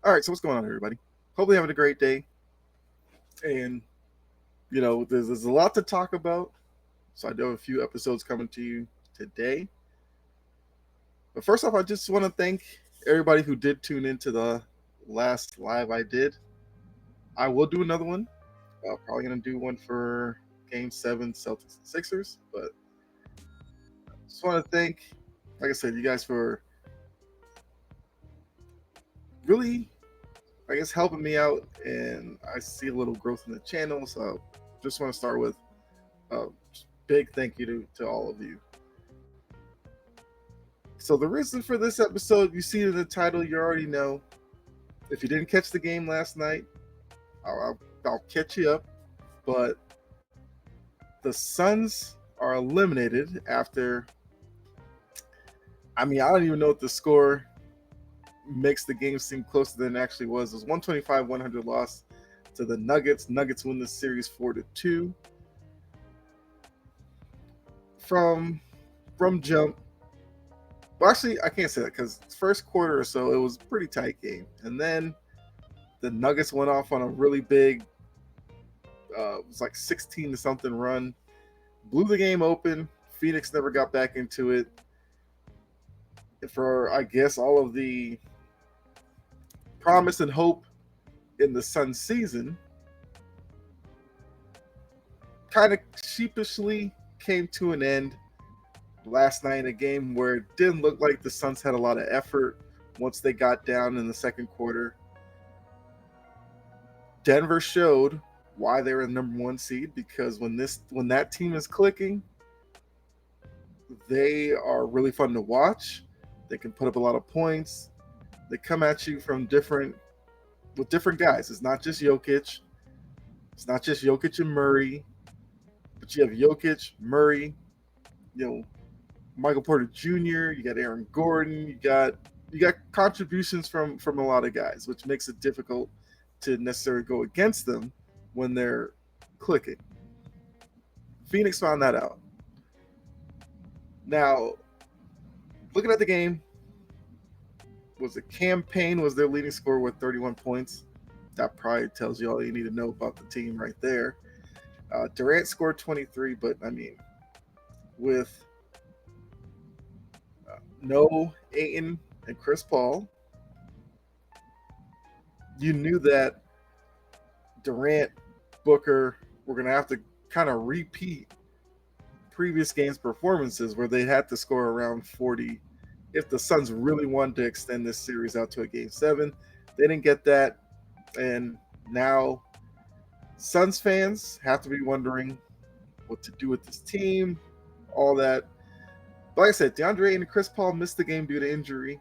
All right, so what's going on, everybody? Hopefully, having a great day. And there's a lot to talk about. So I do have a few episodes coming to you today. But first off, I just want to thank everybody who did tune into the last live I did. I will do another one. Probably gonna do one for Game Seven, Celtics and Sixers. But just want to thank, like I said, you guys for really, I guess, helping me out, and I see a little growth in the channel. So just want to start with a big thank you to all of you. So the reason for this episode, you see in the title, you already know. If you didn't catch the game last night, I'll catch you up. But the Suns are eliminated after. I mean, I don't even know what the score makes the game seem closer than it actually was. It was 125-100 loss to the Nuggets. Nuggets win the series 4-2. From jump. Well, actually, I can't say that because first quarter or so, it was a pretty tight game. And then the Nuggets went off on a really big, it was like 16 to something run, blew the game open. Phoenix never got back into it. For, I guess, all of the promise and hope in the Suns season, kind of sheepishly came to an end last night in a game where it didn't look like the Suns had a lot of effort once they got down in the second quarter. Denver showed why they were the number one seed, because when that team is clicking, they are really fun to watch. They can put up a lot of points. They come at you from different guys. It's not just Jokic. It's not just Jokic and Murray, but you have Jokic, Murray, Michael Porter Jr., you got Aaron Gordon, you got contributions from a lot of guys, which makes it difficult to necessarily go against them when they're clicking. Phoenix found that out. Now, looking at the game, was a campaign was their leading scorer with 31 points. That probably tells you all you need to know about the team right there. Durant scored 23, but I mean, with no Ayton and Chris Paul, you knew that Durant, Booker were going to have to kind of repeat previous games' performances where they had to score around 40 if the Suns really wanted to extend this series out to a Game 7. They didn't get that, and now Suns fans have to be wondering what to do with this team, all that. But like I said, DeAndre and Chris Paul missed the game due to injury.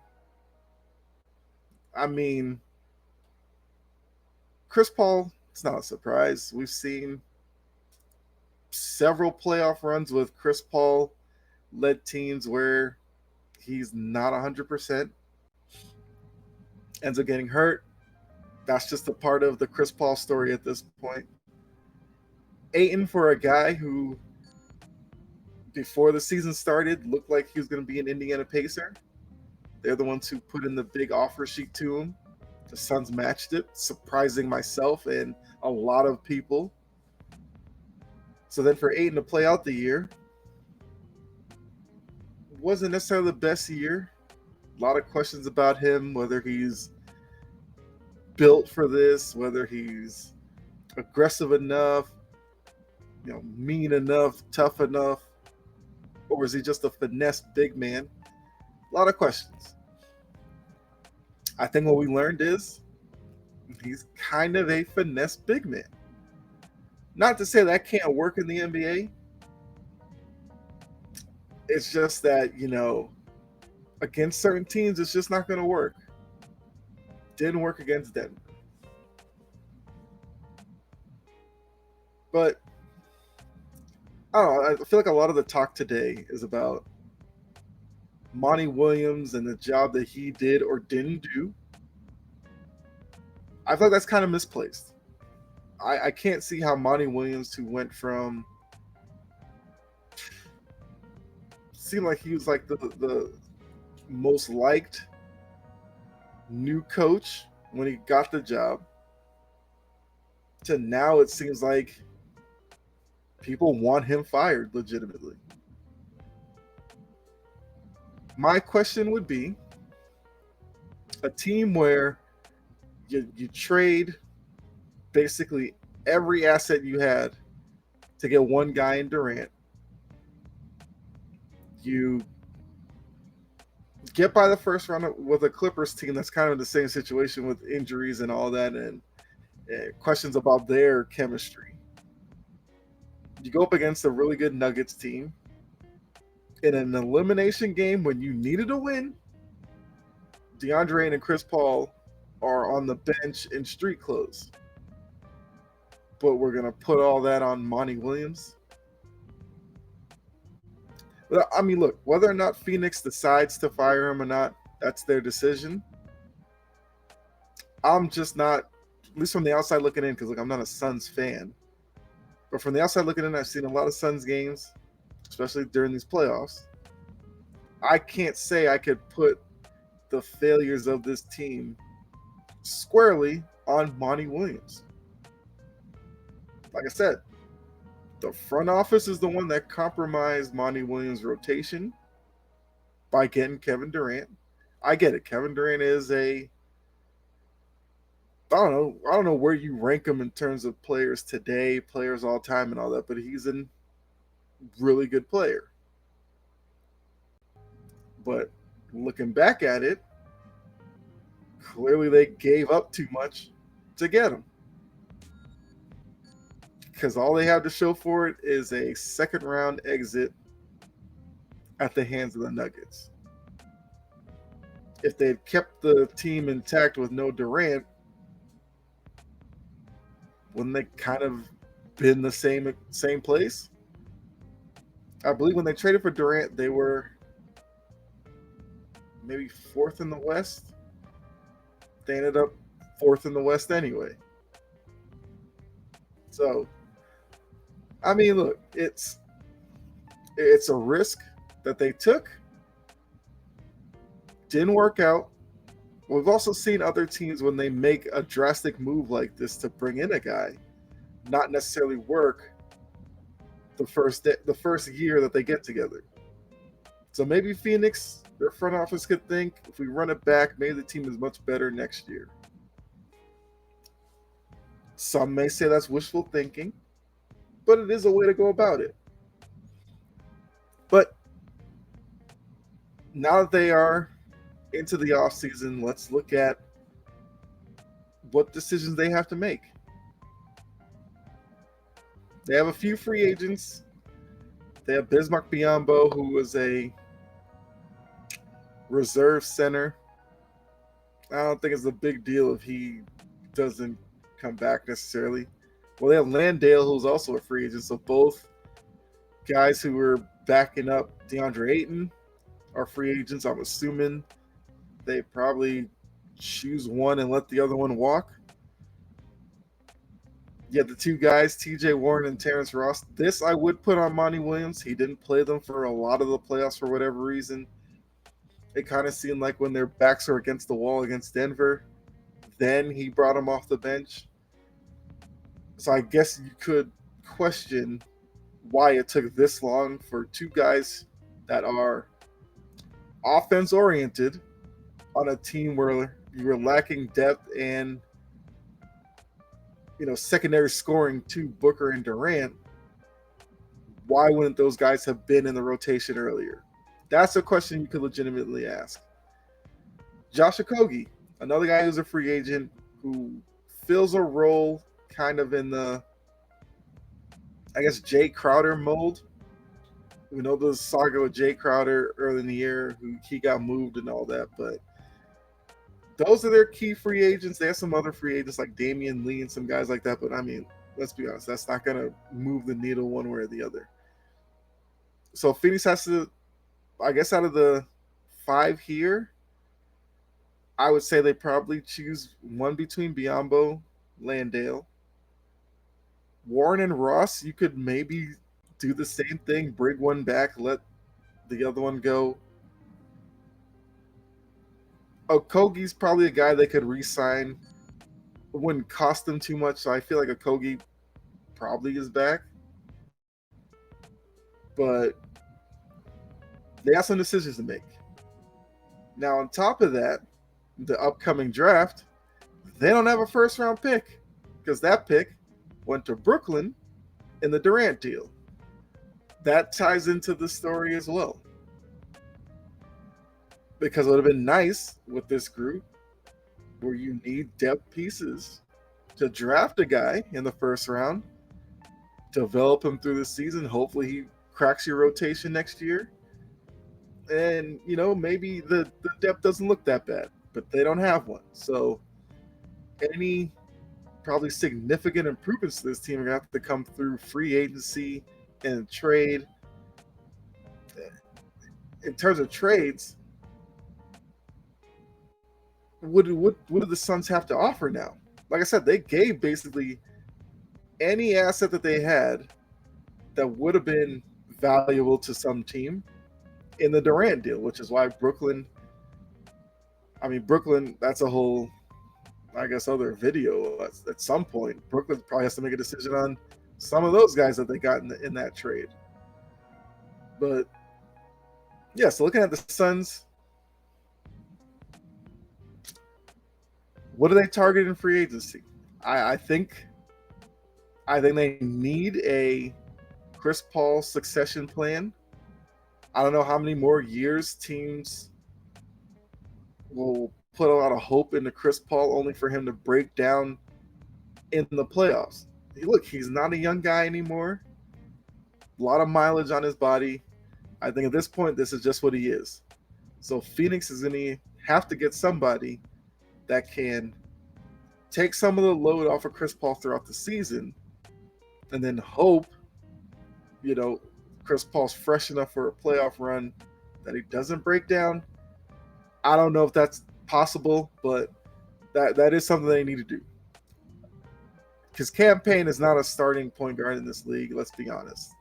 I mean, Chris Paul, it's not a surprise. We've seen several playoff runs with Chris Paul led teams where he's not 100%, ends up getting hurt. That's just a part of the Chris Paul story at this point. Ayton, for a guy who, before the season started, looked like he was going to be an Indiana Pacer. They're the ones who put in the big offer sheet to him. The Suns matched it, surprising myself and a lot of people. So then for Ayton to play out the year, wasn't necessarily the best year. A lot of questions about him, whether he's built for this, whether he's aggressive enough, mean enough, tough enough, or is he just a finesse big man? A lot of questions. I think what we learned is he's kind of a finesse big man. Not to say that can't work in the NBA. It's just that, against certain teams, it's just not going to work. Didn't work against Denver. But I don't know. I feel like a lot of the talk today is about Monty Williams and the job that he did or didn't do. I feel like that's kind of misplaced. I can't see how Monty Williams, who went from, seemed like he was like the most liked new coach when he got the job to now, it seems like people want him fired legitimately. My question would be a team where you trade basically every asset you had to get one guy in Durant. You get by the first round with a Clippers team that's kind of in the same situation with injuries and all that, and questions about their chemistry. You go up against a really good Nuggets team in an elimination game when you needed a win. DeAndre and Chris Paul are on the bench in street clothes, but we're gonna put all that on Monty Williams. But I mean, look, whether or not Phoenix decides to fire him or not, that's their decision. I'm just not, at least from the outside looking in, because like I'm not a Suns fan. But from the outside looking in, I've seen a lot of Suns games, especially during these playoffs. I can't say I could put the failures of this team squarely on Monty Williams. Like I said, the front office is the one that compromised Monty Williams' rotation by getting Kevin Durant. I get it. Kevin Durant is I don't know where you rank him in terms of players today, players all time, and all that, but he's a really good player. But looking back at it, clearly they gave up too much to get him. Because all they have to show for it is a second round exit at the hands of the Nuggets. If they had kept the team intact with no Durant, wouldn't they kind of been the same place? I believe when they traded for Durant, they were maybe fourth in the West. They ended up fourth in the West anyway. So, I mean, look, it's a risk that they took. Didn't work out. We've also seen other teams when they make a drastic move like this to bring in a guy, not necessarily work the first year that they get together. So maybe Phoenix, their front office could think, if we run it back, maybe the team is much better next year. Some may say that's wishful thinking, but it is a way to go about it. But now that they are into the offseason, let's look at what decisions they have to make. They have a few free agents. They have Bismarck Biyombo, who was a reserve center. I don't think it's a big deal if he doesn't come back necessarily. Well, they have Landale, who's also a free agent. So both guys who were backing up DeAndre Ayton are free agents. I'm assuming they probably choose one and let the other one walk. Yeah, the two guys, TJ Warren and Terrence Ross. This I would put on Monty Williams. He didn't play them for a lot of the playoffs for whatever reason. It kind of seemed like when their backs were against the wall against Denver, then he brought them off the bench. So I guess you could question why it took this long for two guys that are offense oriented on a team where you were lacking depth and secondary scoring to Booker and Durant. Why wouldn't those guys have been in the rotation earlier? That's a question you could legitimately ask. Josh Okogie, another guy who's a free agent who fills a role kind of in the, I guess, Jay Crowder mold. We know the saga with Jay Crowder early in the year, who he got moved and all that, but those are their key free agents. They have some other free agents like Damian Lee and some guys like that, but I mean, let's be honest, that's not going to move the needle one way or the other. So Phoenix has to, I guess, out of the 5 here, I would say they probably choose one between Biyombo, Landale. Warren and Ross, you could maybe do the same thing, bring one back, let the other one go. Okogie's probably a guy they could re-sign. It wouldn't cost them too much, so I feel like Okogie probably is back. But they have some decisions to make. Now, on top of that, the upcoming draft, they don't have a first round pick because that pick went to Brooklyn in the Durant deal. That ties into the story as well. Because it would have been nice with this group where you need depth pieces to draft a guy in the first round, develop him through the season. Hopefully, he cracks your rotation next year. And, maybe the depth doesn't look that bad, but they don't have one. So, any probably significant improvements to this team are going to have to come through free agency and trade. In terms of trades, what do the Suns have to offer now? Like I said, they gave basically any asset that they had that would have been valuable to some team in the Durant deal, which is why Brooklyn, that's a whole, I guess, other video. At some point, Brooklyn probably has to make a decision on some of those guys that they got in that trade. But, yeah, so looking at the Suns, what are they targeting in free agency? I think they need a Chris Paul succession plan. I don't know how many more years teams will put a lot of hope into Chris Paul only for him to break down in the playoffs. Look, he's not a young guy anymore. A lot of mileage on his body. I think at this point, this is just what he is. So Phoenix is going to have to get somebody that can take some of the load off of Chris Paul throughout the season and then hope, Chris Paul's fresh enough for a playoff run that he doesn't break down. I don't know if that's possible, but that is something they need to do. Because Cam Payne is not a starting point guard in this league, let's be honest.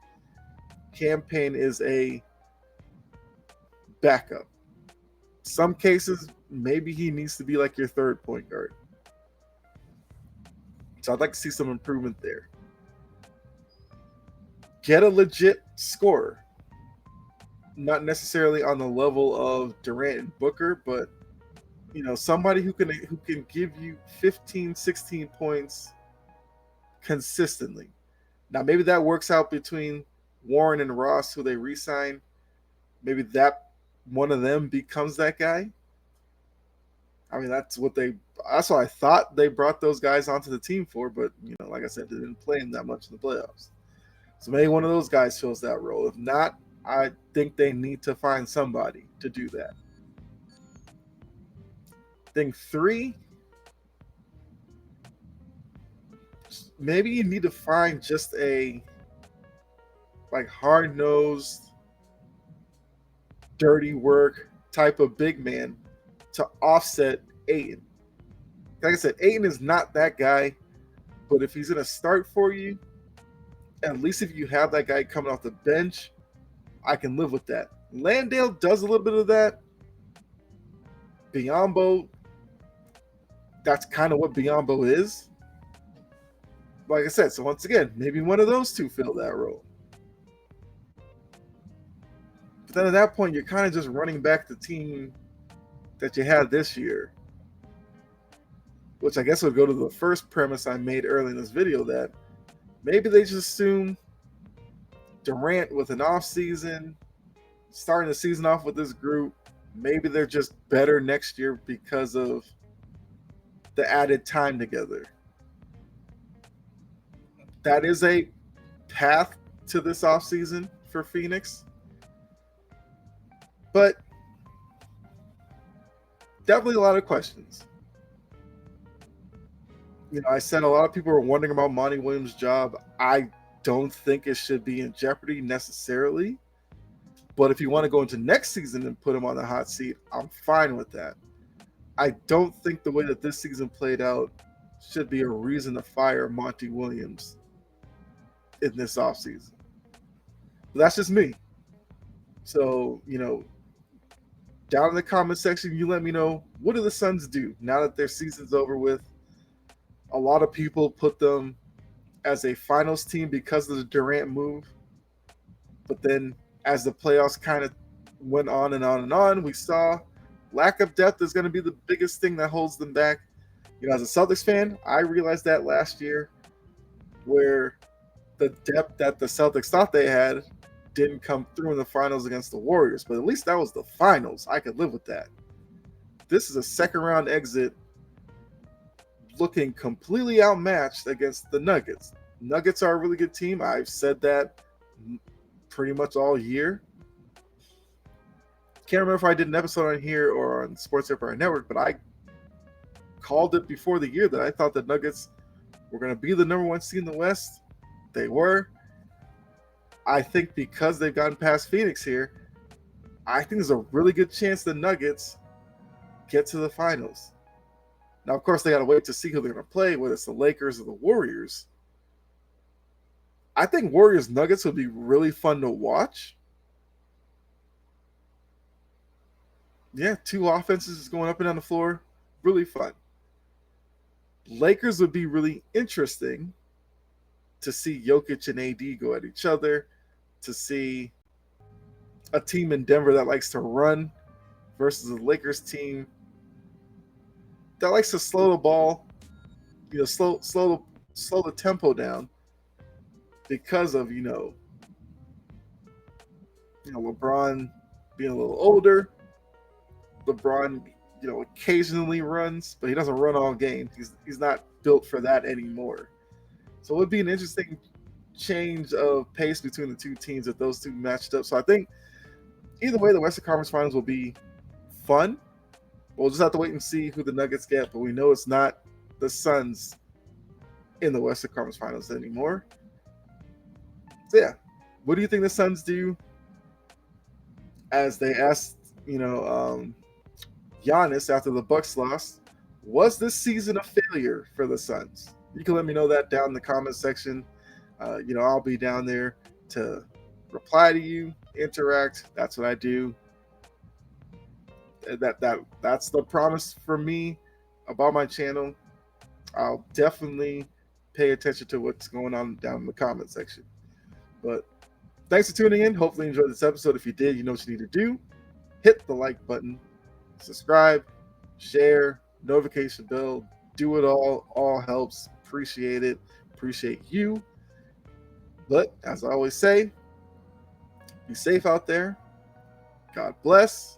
Cam Payne is a backup. Some cases, maybe he needs to be like your third point guard. So I'd like to see some improvement there. Get a legit scorer. Not necessarily on the level of Durant and Booker, but somebody who can give you 15, 16 points consistently. Now maybe that works out between Warren and Ross, who they re-sign. Maybe that one of them becomes that guy. That's what I thought they brought those guys onto the team for, but like I said, they didn't play them that much in the playoffs. So maybe one of those guys fills that role. If not, I think they need to find somebody to do that. Thing 3, maybe you need to find just a hard-nosed, dirty work type of big man to offset Ayton. Like I said, Ayton is not that guy, but if he's going to start for you, at least if you have that guy coming off the bench, I can live with that. Landale does a little bit of that. Biyombo, that's kind of what Biyombo is. Like I said, so once again, maybe one of those two fill that role. But then at that point, you're kind of just running back the team that you had this year. Which I guess would go to the first premise I made early in this video, that maybe they just assume Durant with an off season, starting the season off with this group, maybe they're just better next year because of the added time together. That is a path to this offseason for Phoenix. But definitely a lot of questions. I said a lot of people are wondering about Monty Williams' job. I don't think it should be in jeopardy necessarily. But if you want to go into next season and put him on the hot seat, I'm fine with that. I don't think the way that this season played out should be a reason to fire Monty Williams in this offseason. But that's just me. So, Down in the comment section, you let me know, what do the Suns do now that their season's over with? A lot of people put them as a finals team because of the Durant move. But then as the playoffs kind of went on and on and on, we saw lack of depth is going to be the biggest thing that holds them back. As a Celtics fan, I realized that last year, where the depth that the Celtics thought they had didn't come through in the finals against the Warriors. But at least that was the finals. I could live with that. This is a second round exit looking completely outmatched against the Nuggets. Nuggets are a really good team. I've said that pretty much all year. Can't remember if I did an episode on here or on Sports Empire Network, but I called it before the year that I thought the Nuggets were going to be the number one seed in the West. They were. I think because they've gotten past Phoenix here, I think there's a really good chance the Nuggets get to the finals. Now, of course, they got to wait to see who they're going to play, whether it's the Lakers or the Warriors. I think Warriors-Nuggets would be really fun to watch. Yeah, two offenses going up and down the floor. Really fun. Lakers would be really interesting to see Jokic and AD go at each other, to see a team in Denver that likes to run versus a Lakers team that likes to slow the ball, slow the tempo down because of LeBron being a little older. LeBron, occasionally runs, but he doesn't run all game. He's not built for that anymore. So it would be an interesting change of pace between the two teams if those two matched up. So I think either way, the Western Conference Finals will be fun. We'll just have to wait and see who the Nuggets get, but we know it's not the Suns in the Western Conference Finals anymore. So yeah, what do you think the Suns do? As they asked, Giannis after the Bucks lost, was this season a failure for the Suns? You can let me know that down in the comment section. I'll be down there to reply to you, interact. That's what I do. That's the promise for me about my channel. I'll definitely pay attention to what's going on down in the comment section. But thanks for tuning in. Hopefully you enjoyed this episode. If you did, you know what you need to do. Hit the like button, subscribe, share, notification bell, do it all. All helps. Appreciate it. Appreciate you. But as I always say, be safe out there. God bless.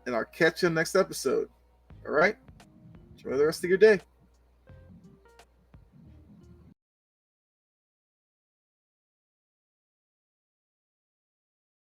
And I'll catch you in the next episode. All right? Enjoy the rest of your day.